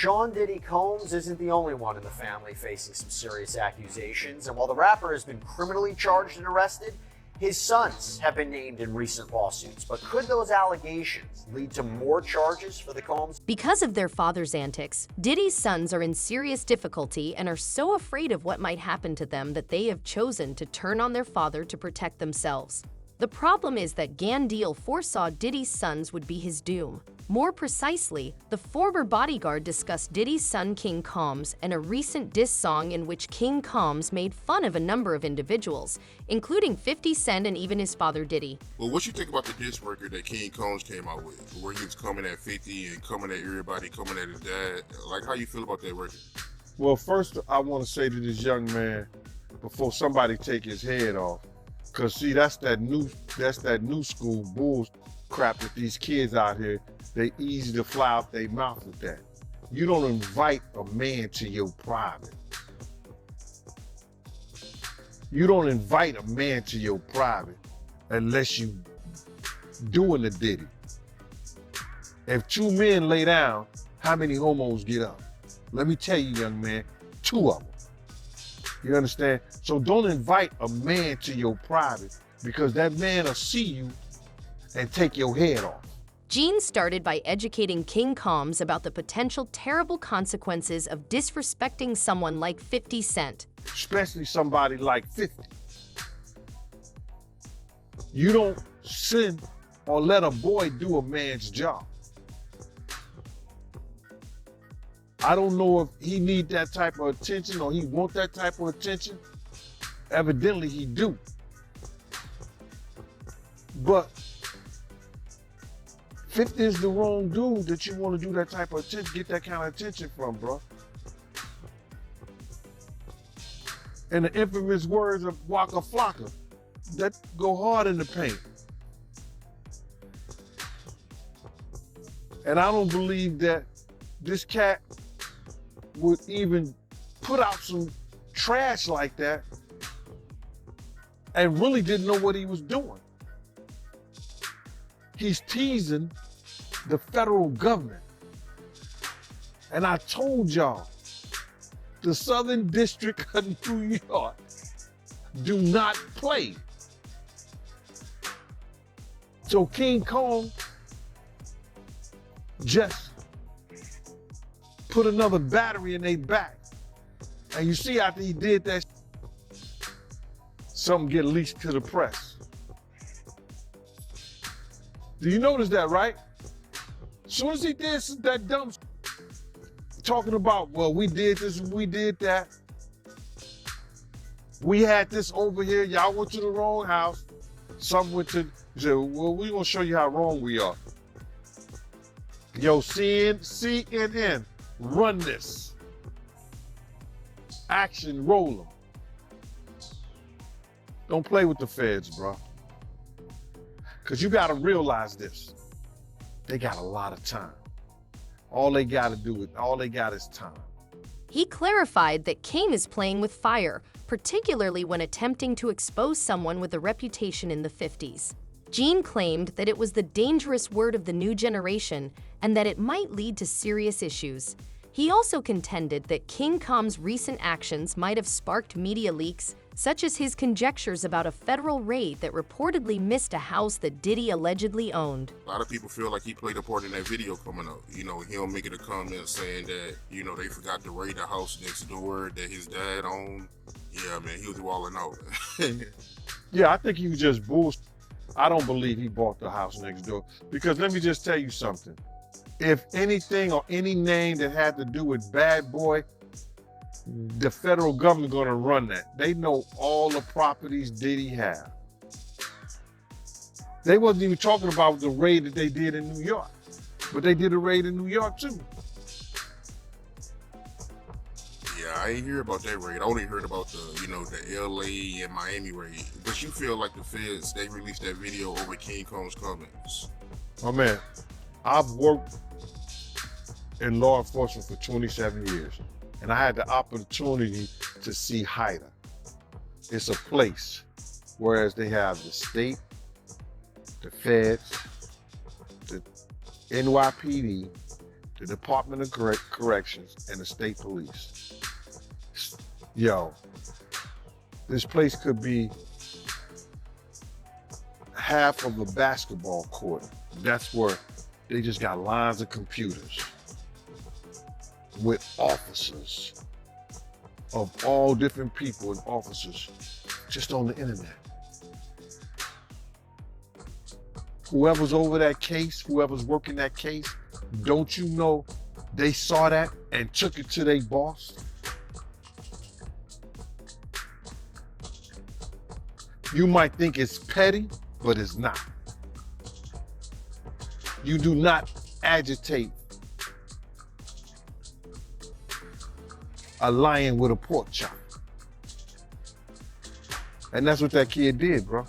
Sean Diddy Combs isn't the only one in the family facing some serious accusations, and while the rapper has been criminally charged and arrested, his sons have been named in recent lawsuits. But could those allegations lead to more charges for the Combs? Because of their father's antics, Diddy's sons are in serious difficulty and are so afraid of what might happen to them that they have chosen to turn on their father to protect themselves. The problem is that Gandil foresaw Diddy's sons would be his doom. More precisely, the former bodyguard discussed Diddy's son King Combs and a recent diss song in which King Combs made fun of a number of individuals, including 50 Cent and even his father Diddy. Well, what you think about the diss record that King Combs came out with, where he was coming at 50 and coming at everybody, coming at his dad? Like, how you feel about that record? Well, first I want to say to this young man, before somebody take his head off, because see, that's that new school bull crap that these kids out here, they easy to fly out their mouth with that. You don't invite a man to your private. You don't invite a man to your private unless you doing the Diddy. If two men lay down, how many homos get up? Let me tell you, young man, 2 of them. You understand? So don't invite a man to your private, because that man will see you and take your head off. Gene started by educating King Combs about the potential terrible consequences of disrespecting someone like 50 Cent. Especially somebody like 50. You don't send or let a boy do a man's job. I don't know if he need that type of attention or he want that type of attention. Evidently he do. But 50 is the wrong dude that you want to do that type of attention, get that kind of attention from, bro. And the infamous words of Waka Flocka, that go hard in the paint. And I don't believe that this cat would even put out some trash like that and really didn't know what he was doing. He's teasing the federal government. And I told y'all, the Southern District of New York do not play. So King Kong just put another battery in their back. And you see after he did that, something get leaked to the press. Do you notice that, right? As soon as he did that dumb talking about, well, we did this, we did that. We had this over here, y'all went to the wrong house. Some went to, said, well, we gonna show you how wrong we are. Yo, CNN, run this. Action, roll them. Don't play with the feds, bro. Because you got to realize this. They got a lot of time. All they got is time. He clarified that King is playing with fire, particularly when attempting to expose someone with a reputation in the 50s. Gene claimed that it was the dangerous word of the new generation and that it might lead to serious issues. He also contended that King Combs' recent actions might have sparked media leaks, such as his conjectures about a federal raid that reportedly missed a house that Diddy allegedly owned. A lot of people feel like he played a part in that video coming up. You know, him making a comment saying that, you know, they forgot to raid the house next door that his dad owned. Yeah, man, he was walling out. Yeah, I think he was just bullshit. I don't believe he bought the house next door. Because let me just tell you something. If anything or any name that had to do with Bad Boy, the federal government gonna run that. They know all the properties Diddy have. They wasn't even talking about the raid that they did in New York, but they did a raid in New York too. Yeah, I ain't hear about that raid. I only heard about the, you know, the LA and Miami raid. But you feel like the feds, they released that video over King Kong's comments. Oh man, I've worked in law enforcement for 27 years. And I had the opportunity to see Haida. It's a place, whereas they have the state, the feds, the NYPD, the Department of Corrections, and the state police. Yo, this place could be half of a basketball court. That's where they just got lines of computers with officers of all different people and officers just on the internet. Whoever's over that case, whoever's working that case, don't you know they saw that and took it to their boss? You might think it's petty, but it's not. You do not agitate a lion with a pork chop. And that's what that kid did, bro.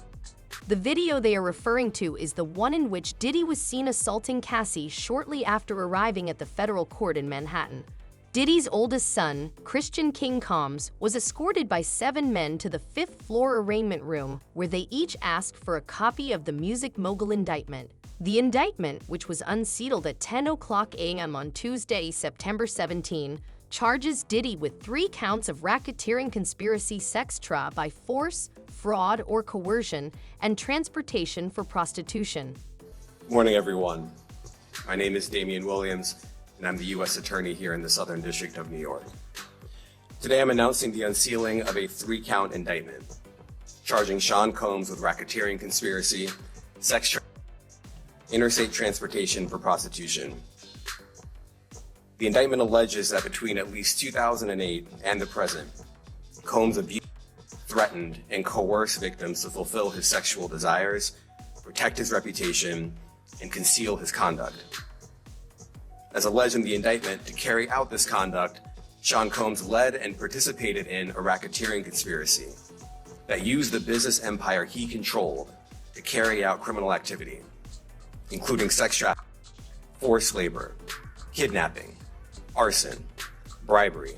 The video they are referring to is the one in which Diddy was seen assaulting Cassie shortly after arriving at the federal court in Manhattan. Diddy's oldest son, Christian King Combs, was escorted by 7 men to the 5th floor arraignment room, where they each asked for a copy of the music mogul indictment. The indictment, which was unsealed at 10:00 a.m. on Tuesday, September 17, charges Diddy with 3 counts of racketeering conspiracy sextra by force, fraud, or coercion, and transportation for prostitution. Good morning, everyone. My name is Damian Williams, and I'm the U.S. Attorney here in the Southern District of New York. Today, I'm announcing the unsealing of a 3-count indictment, charging Sean Combs with racketeering conspiracy, interstate transportation for prostitution. The indictment alleges that between at least 2008 and the present, Combs abused, threatened, and coerced victims to fulfill his sexual desires, protect his reputation, and conceal his conduct. As alleged in the indictment, to carry out this conduct, Sean Combs led and participated in a racketeering conspiracy that used the business empire he controlled to carry out criminal activity, including sex trafficking, forced labor, kidnapping, arson, bribery,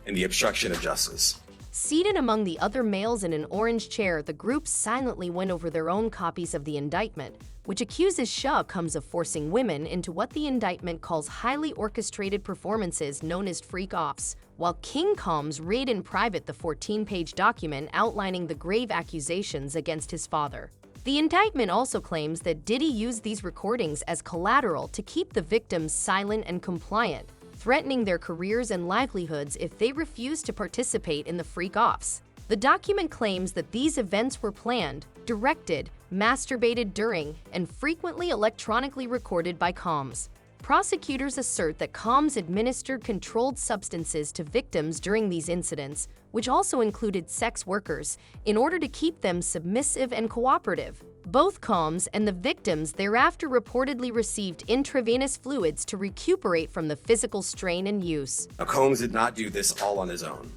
and the obstruction of justice. Seated among the other males in an orange chair, the group silently went over their own copies of the indictment, which accuses Shah Combs of forcing women into what the indictment calls highly orchestrated performances known as freak-offs, while King Combs read in private the 14-page document outlining the grave accusations against his father. The indictment also claims that Diddy used these recordings as collateral to keep the victims silent and compliant, threatening their careers and livelihoods if they refused to participate in the freak-offs. The document claims that these events were planned, directed, masturbated during, and frequently electronically recorded by Combs. Prosecutors assert that Combs administered controlled substances to victims during these incidents, which also included sex workers, in order to keep them submissive and cooperative. Both Combs and the victims thereafter reportedly received intravenous fluids to recuperate from the physical strain and use. Now, Combs did not do this all on his own.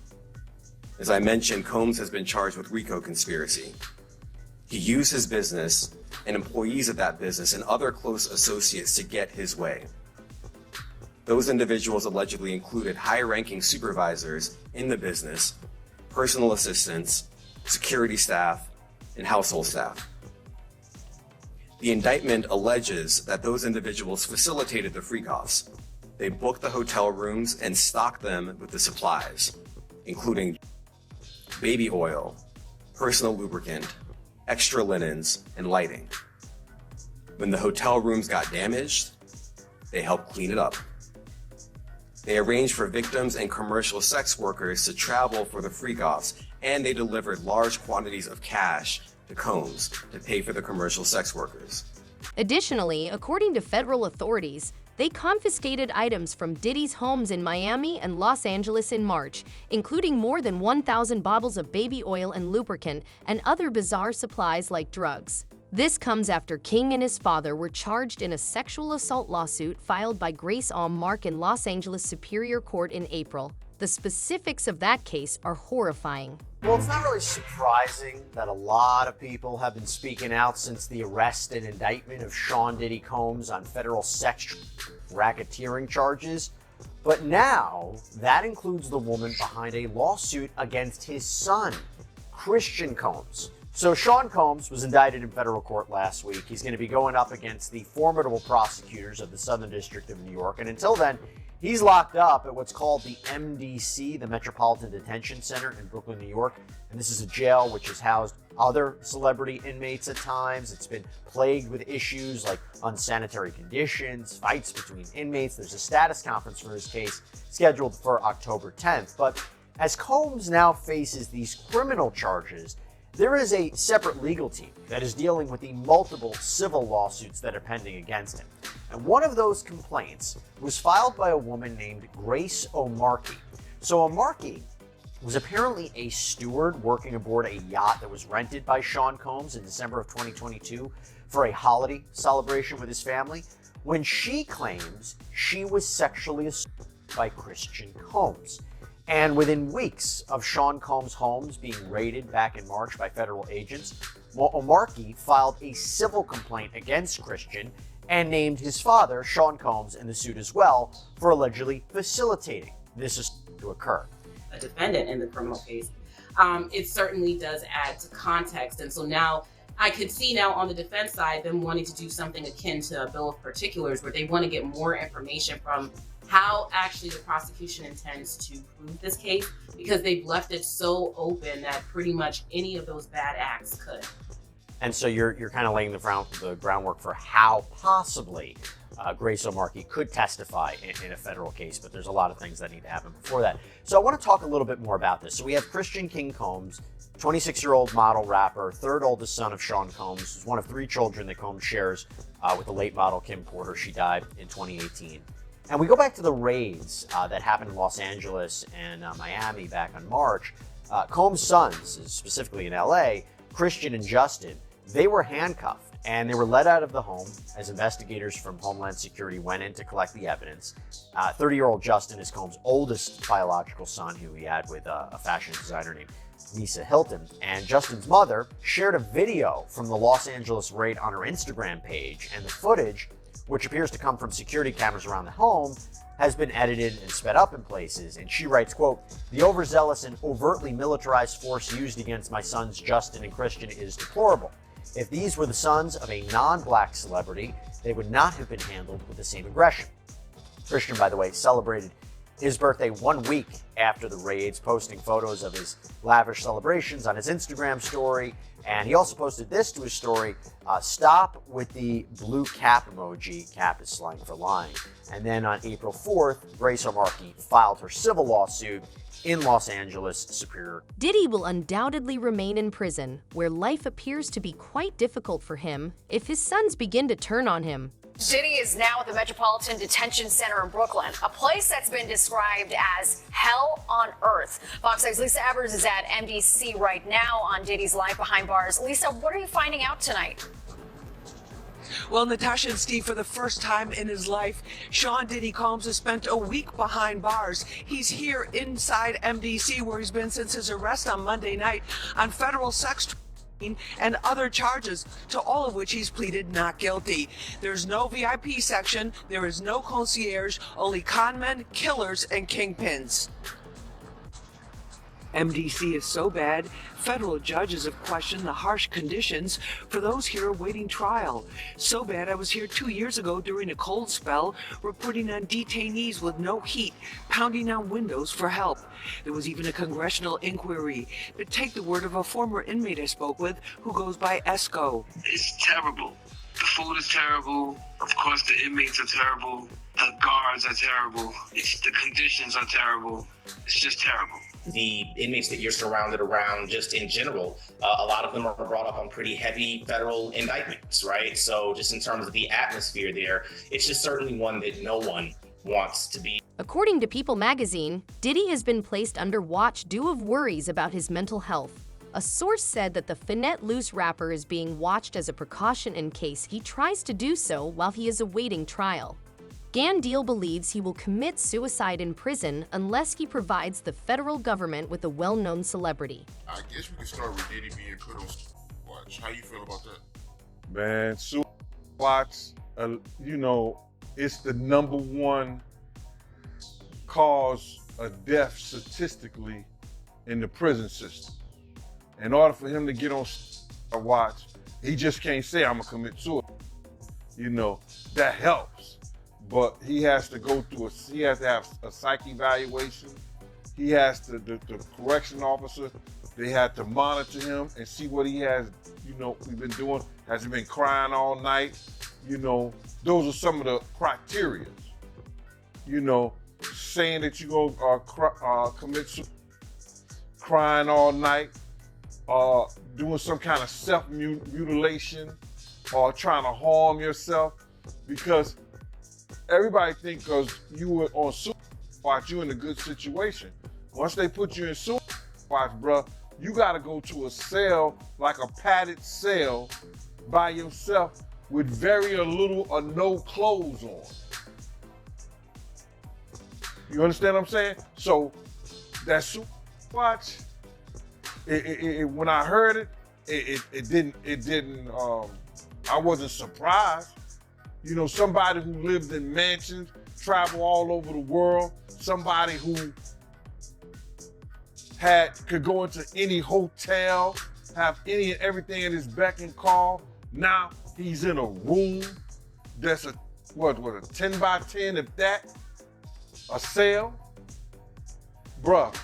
As I mentioned, Combs has been charged with RICO conspiracy. He used his business and employees of that business and other close associates to get his way. Those individuals allegedly included high-ranking supervisors in the business, personal assistants, security staff, and household staff. The indictment alleges that those individuals facilitated the freak-offs. They booked the hotel rooms and stocked them with the supplies, including baby oil, personal lubricant, extra linens, and lighting. When the hotel rooms got damaged, they helped clean it up. They arranged for victims and commercial sex workers to travel for the freak-offs, and they delivered large quantities of cash to Combs to pay for the commercial sex workers. Additionally, according to federal authorities, they confiscated items from Diddy's homes in Miami and Los Angeles in March, including more than 1,000 bottles of baby oil and lubricant and other bizarre supplies like drugs. This comes after King and his father were charged in a sexual assault lawsuit filed by Grace Mark in Los Angeles Superior Court in April. The specifics of that case are horrifying. Well, it's not really surprising that a lot of people have been speaking out since the arrest and indictment of Sean Diddy Combs on federal sex racketeering charges. But now, that includes the woman behind a lawsuit against his son, Christian Combs. So Sean Combs was indicted in federal court last week. He's going to be going up against the formidable prosecutors of the Southern District of New York. And until then, he's locked up at what's called the MDC, the Metropolitan Detention Center in Brooklyn, New York. And this is a jail which has housed other celebrity inmates at times. It's been plagued with issues like unsanitary conditions, fights between inmates. There's a status conference for his case scheduled for October 10th. But as Combs now faces these criminal charges, there is a separate legal team that is dealing with the multiple civil lawsuits that are pending against him. And one of those complaints was filed by a woman named Grace O'Markey. So O'Markey was apparently a steward working aboard a yacht that was rented by Sean Combs in December of 2022 for a holiday celebration with his family, when she claims she was sexually assaulted by Christian Combs. And within weeks of Sean Combs' homes being raided back in March by federal agents, O'Markey filed a civil complaint against Christian and named his father, Sean Combs, in the suit as well for allegedly facilitating this to occur. A defendant in the criminal case, it certainly does add to context. And so now I could see now on the defense side them wanting to do something akin to a bill of particulars, where they want to get more information from how actually the prosecution intends to prove this case, because they've left it so open that pretty much any of those bad acts could. And so you're kind of laying the groundwork for how possibly Grace O'Markey could testify in a federal case, but there's a lot of things that need to happen before that. So I want to talk a little bit more about this. So we have Christian King Combs, 26-year-old model rapper, third oldest son of Sean Combs, who's one of three children that Combs shares with the late model Kim Porter. She died in 2018. And we go back to the raids that happened in Los Angeles and Miami back in March. Combs' sons, specifically in LA, Christian and Justin, they were handcuffed and they were led out of the home as investigators from Homeland Security went in to collect the evidence. 30-year-old Justin is Combs' oldest biological son, who he had with a fashion designer named Lisa Hilton. And Justin's mother shared a video from the Los Angeles raid on her Instagram page, and the footage, which appears to come from security cameras around the home, has been edited and sped up in places. And she writes, quote, "The overzealous and overtly militarized force used against my sons Justin and Christian is deplorable. If these were the sons of a non-black celebrity, they would not have been handled with the same aggression." Christian, by the way, celebrated his birthday 1 week after the raids, posting photos of his lavish celebrations on his Instagram story. And he also posted this to his story: "Stop with the blue cap emoji." Cap is slang for lying. And then on April 4th, Grace O'Markey filed her civil lawsuit in Los Angeles Superior. Diddy will undoubtedly remain in prison, where life appears to be quite difficult for him if his sons begin to turn on him. Diddy is now at the Metropolitan Detention Center in Brooklyn, a place that's been described as hell on earth. Fox 6's Lisa Evers is at MDC right now on Diddy's life behind bars. Lisa, what are you finding out tonight? Well, Natasha and Steve, for the first time in his life, Sean Diddy Combs has spent a week behind bars. He's here inside MDC, where he's been since his arrest on Monday night on federal sex and other charges, to all of which he's pleaded not guilty. There's no VIP section, there is no concierge, only conmen, killers, and kingpins. MDC is so bad, federal judges have questioned the harsh conditions for those here awaiting trial. So bad, I was here 2 years ago during a cold spell, reporting on detainees with no heat, pounding on windows for help. There was even a congressional inquiry. But take the word of a former inmate I spoke with who goes by Esco. It's terrible. The food is terrible. Of course, the inmates are terrible. The guards are terrible. The conditions are terrible. It's just terrible. The inmates that you're surrounded around, just in general, a lot of them are brought up on pretty heavy federal indictments, right? So just in terms of the atmosphere there, it's just certainly one that no one wants to be. According to People magazine, Diddy has been placed under watch due of worries about his mental health. A source said that the Finette Loose rapper is being watched as a precaution in case he tries to do so while he is awaiting trial. Gandil believes he will commit suicide in prison unless he provides the federal government with a well-known celebrity. I guess we can start with Diddy being put on watch. How you feel about that? Man, suicide watch, it's the #1 cause of death statistically in the prison system. In order for him to get on I watch, he just can't say I'm gonna commit suicide. You know, that helps. But he has to go through he has to have a psych evaluation. He has to, the correction officer, they had to monitor him and see what he has, you know, we've been doing. Has he been crying all night? You know, those are some of the criteria. You know, saying that you go commit suicide, crying all night, doing some kind of self-mutilation, or trying to harm yourself, because everybody think because you were on suicide watch, you're in a good situation. Once they put you in suicide watch, bruh, you gotta go to a cell, like a padded cell, by yourself with very little or no clothes on. You understand what I'm saying? So that suicide watch, when I heard it didn't. I wasn't surprised. You know, somebody who lived in mansions, travel all over the world, somebody who could go into any hotel, have any and everything at his beck and call. Now he's in a room that's a 10 by 10, if that, a cell. Bruh,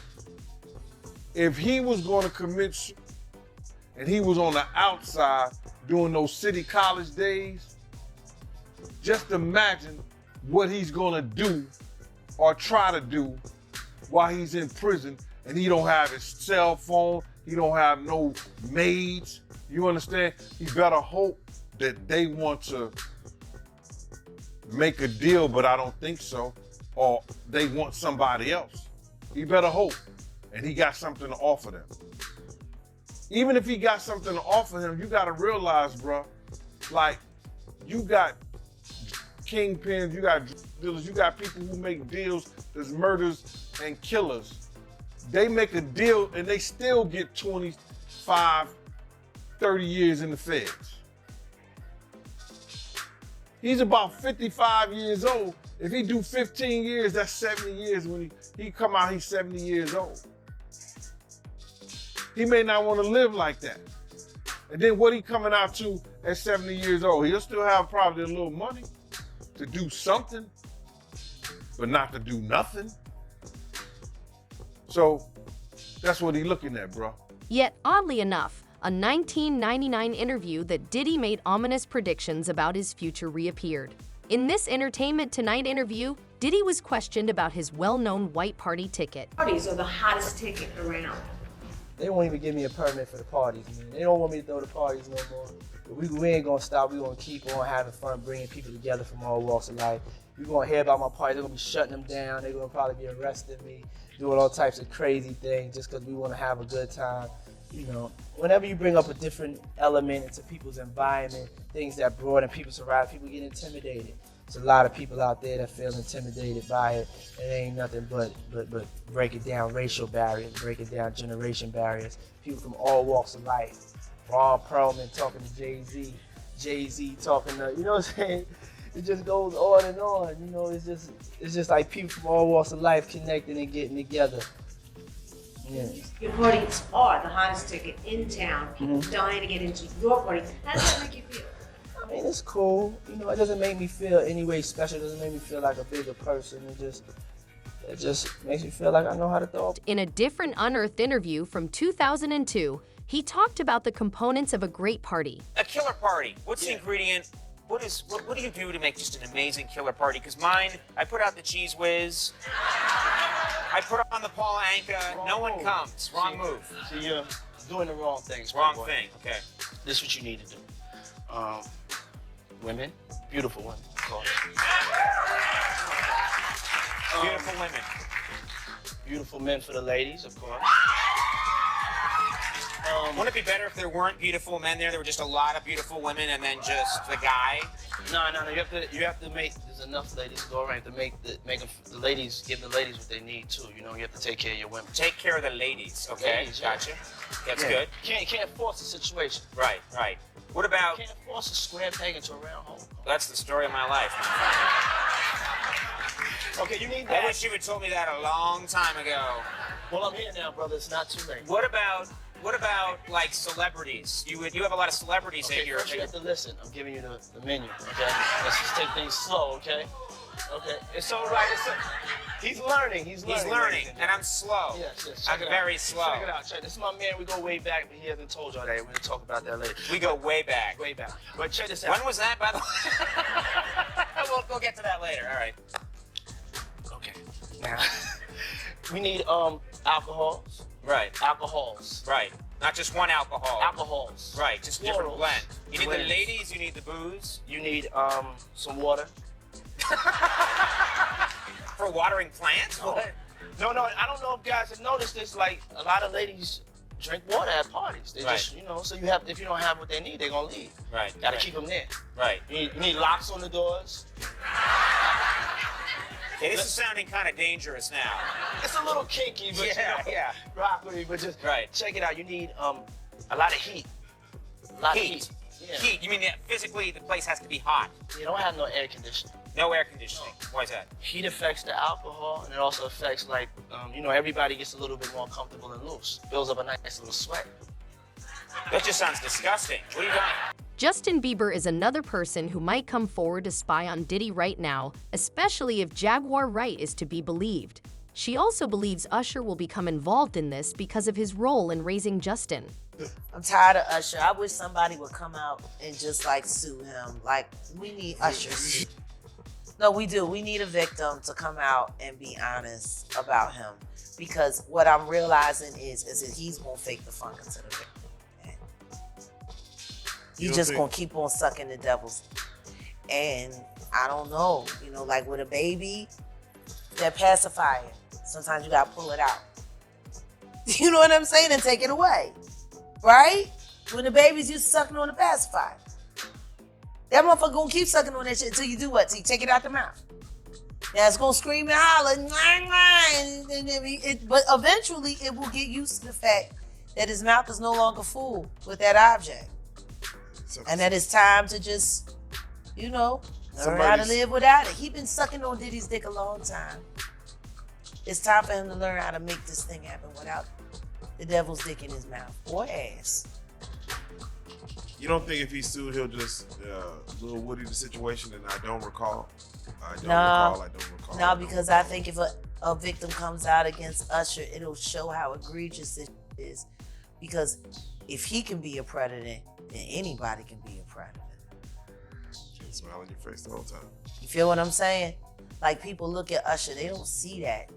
if he was gonna commit and he was on the outside doing those city college days, just imagine what he's gonna do or try to do while he's in prison and he don't have his cell phone, he don't have no maids. You understand? He better hope that they want to make a deal, but I don't think so, or they want somebody else. He better hope, and he got something to offer them. Even if he got something to offer him, you gotta realize, bro, like, you got kingpins, you got dealers, you got people who make deals, there's murders and killers. They make a deal and they still get 25, 30 years in the feds. He's about 55 years old. If he do 15 years, that's 70 years. When he come out, he's 70 years old. He may not want to live like that. And then what he coming out to at 70 years old? He'll still have probably a little money to do something, but not to do nothing. So that's what he's looking at, bro. Yet, oddly enough, a 1999 interview that Diddy made ominous predictions about his future reappeared. In this Entertainment Tonight interview, Diddy was questioned about his well-known white party ticket. Parties are the hottest ticket around. They won't even give me a permit for the parties, man. They don't want me to throw the parties no more. But we ain't gonna stop. We gonna keep on having fun, bringing people together from all walks of life. You're gonna hear about my party. They're gonna be shutting them down. They're gonna probably be arresting me, doing all types of crazy things just because we want to have a good time. You know, whenever you bring up a different element into people's environment, things that broaden people's horizon, people get intimidated. There's a lot of people out there that feel intimidated by it. It ain't nothing but breaking down racial barriers, breaking down generation barriers. People from all walks of life. Ron Perlman talking to Jay-Z, Jay-Z talking to, you know what I'm saying? It just goes on and on. You know, it's just like people from all walks of life connecting and getting together. Yeah. Your parties are the hottest ticket in town. People dying to get into your party. How does that make you feel? I mean, it's cool. You know, it doesn't make me feel any way special. It doesn't make me feel like a bigger person. It just makes me feel like I know how to throw. In a different Unearthed interview from 2002, he talked about the components of a great party. A killer party. What's the ingredient? What do you do to make just an amazing killer party? Because mine, I put out the Cheese Whiz. I put on the Paul Anka. No one comes. Wrong move. See, you're doing the wrong things. Wrong thing. Okay. This is what you need to do. Women, beautiful women, of course. Beautiful women. Beautiful men for the ladies, of course. Wouldn't it be better if there weren't beautiful men there? There were just a lot of beautiful women, and then just the guy. No. You have to make. There's enough ladies to go around to make the ladies, give the ladies what they need too. You know, you have to take care of your women. Take care of the ladies. Okay, ladies, gotcha. That's good. Can't force the situation. Right. What about? Can't force a square peg into a round hole. That's the story of my life. Okay, you need that. I wish you had told me that a long time ago. Well, I'm here now, brother. It's not too late. What like celebrities? You have a lot of celebrities in here. First you have to listen. I'm giving you the menu, okay? Let's just take things slow, okay? Okay. It's so right. He's learning. He's learning, and I'm slow. Yes. I'm very slow. Check it out. This is my man. We go way back, but he hasn't told y'all that. We'll talk about that later. We go way back. Way back. But check this out. When was that, by the way? We'll get to that later. All right. Okay. Now, we need alcohols. Right. Alcohols. Right. Not just one alcohol. Alcohols. Right. Just different Plurals. blend. You need the Blends. ladies. You need the booze. You need some water. For watering plants? What? No. I don't know if guys have noticed this. Like a lot of ladies drink water at parties. They just, so you have. If you don't have what they need, they're gonna leave. Right. Gotta keep them there. Right. You need locks on the doors. Okay, this is sounding kind of dangerous now. It's a little kinky, but yeah. Rock with me, but just check it out. You need a lot of heat. Heat. Yeah. Heat. You mean that physically the place has to be hot? You don't have no air conditioning. No air conditioning. Why is that? Heat affects the alcohol, and it also affects everybody gets a little bit more comfortable and loose. Builds up a nice little sweat. That just sounds disgusting. What are you doing? Justin Bieber is another person who might come forward to spy on Diddy right now, especially if Jaguar Wright is to be believed. She also believes Usher will become involved in this because of his role in raising Justin. I'm tired of Usher. I wish somebody would come out and just sue him. We need Usher. No, we do. We need a victim to come out and be honest about him. Because what I'm realizing is that he's gonna fake the funk into the victim. He's just gonna keep on sucking the devil's. And I don't know, with a baby, that pacifier. Sometimes you gotta pull it out. You know what I'm saying? And take it away. Right? When the babies used to sucking on the pacifier. That motherfucker gonna keep sucking on that shit until you do what? Till you take it out the mouth. Now it's gonna scream and holler, but eventually it will get used to the fact that his mouth is no longer full with that object. And that it's time to just, learn how to live without it. He been sucking on Diddy's dick a long time. It's time for him to learn how to make this thing happen without the devil's dick in his mouth or ass. You don't think if he sued, he'll just Lil Woody the situation? And I don't recall. I don't recall. No, because I think if a victim comes out against Usher, it'll show how egregious it is. Because if he can be a predator, then anybody can be a predator. You smile on your face the whole time. You feel what I'm saying? People look at Usher, they don't see that.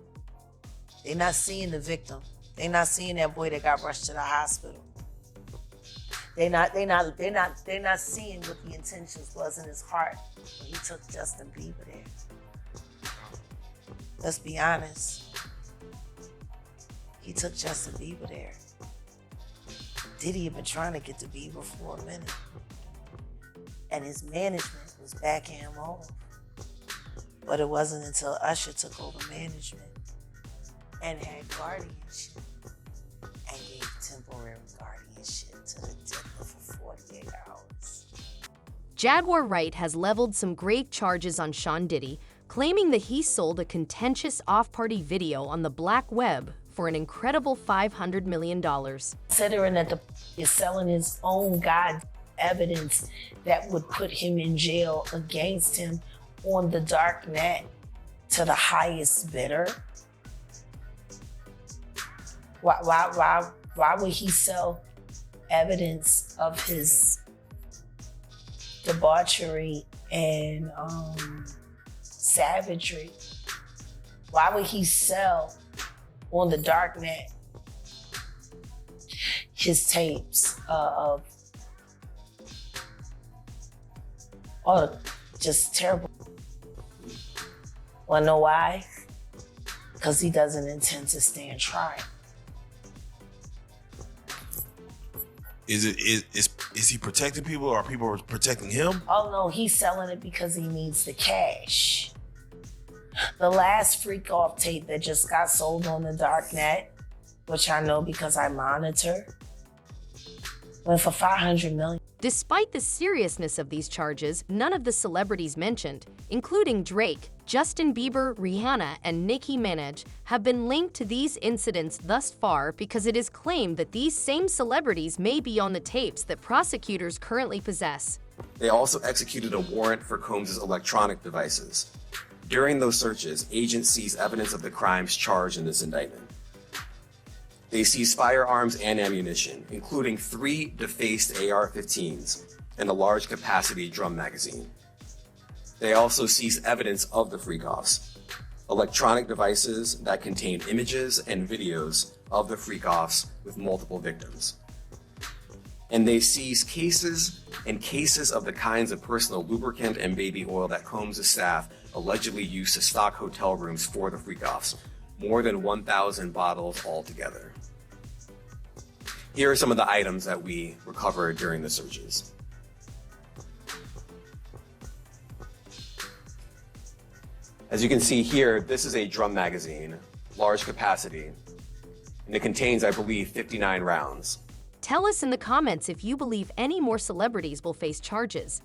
They're not seeing the victim. They're not seeing that boy that got rushed to the hospital. They're not seeing what the intentions was in his heart when he took Justin Bieber there. Let's be honest. He took Justin Bieber there. Diddy had been trying to get to Bieber for a minute. And his management was backing him off. But it wasn't until Usher took over management and had guardianship and gave temporary guardianship to the Diddler for 48 hours. Jaguar Wright has leveled some grave charges on Sean Diddy, claiming that he sold a contentious off-party video on the black web for an incredible $500 million. Considering that the is selling his own evidence that would put him in jail against him on the dark net to the highest bidder. Why would he sell evidence of his debauchery and savagery? Why would he sell on the dark net his tapes of just terrible? Wanna know why? Because he doesn't intend to stand trial. Is he protecting people, or are people protecting him? Oh no, he's selling it because he needs the cash. The last freak off tape that just got sold on the dark net, which I know because I monitor, Went for 500 million. Despite the seriousness of these charges, none of the celebrities mentioned, including Drake, Justin Bieber, Rihanna, and Nicki Minaj, have been linked to these incidents thus far because it is claimed that these same celebrities may be on the tapes that prosecutors currently possess. They also executed a warrant for Combs' electronic devices. During those searches, agents seized evidence of the crimes charged in this indictment. They seized firearms and ammunition, including 3 defaced AR-15s and a large-capacity drum magazine. They also seized evidence of the freak-offs, electronic devices that contained images and videos of the freak-offs with multiple victims. And they seized cases and cases of the kinds of personal lubricant and baby oil that Combs' staff allegedly used to stock hotel rooms for the freak-offs, more than 1,000 bottles altogether. Here are some of the items that we recovered during the searches. As you can see here, this is a drum magazine, large capacity, and it contains, I believe, 59 rounds. Tell us in the comments if you believe any more celebrities will face charges.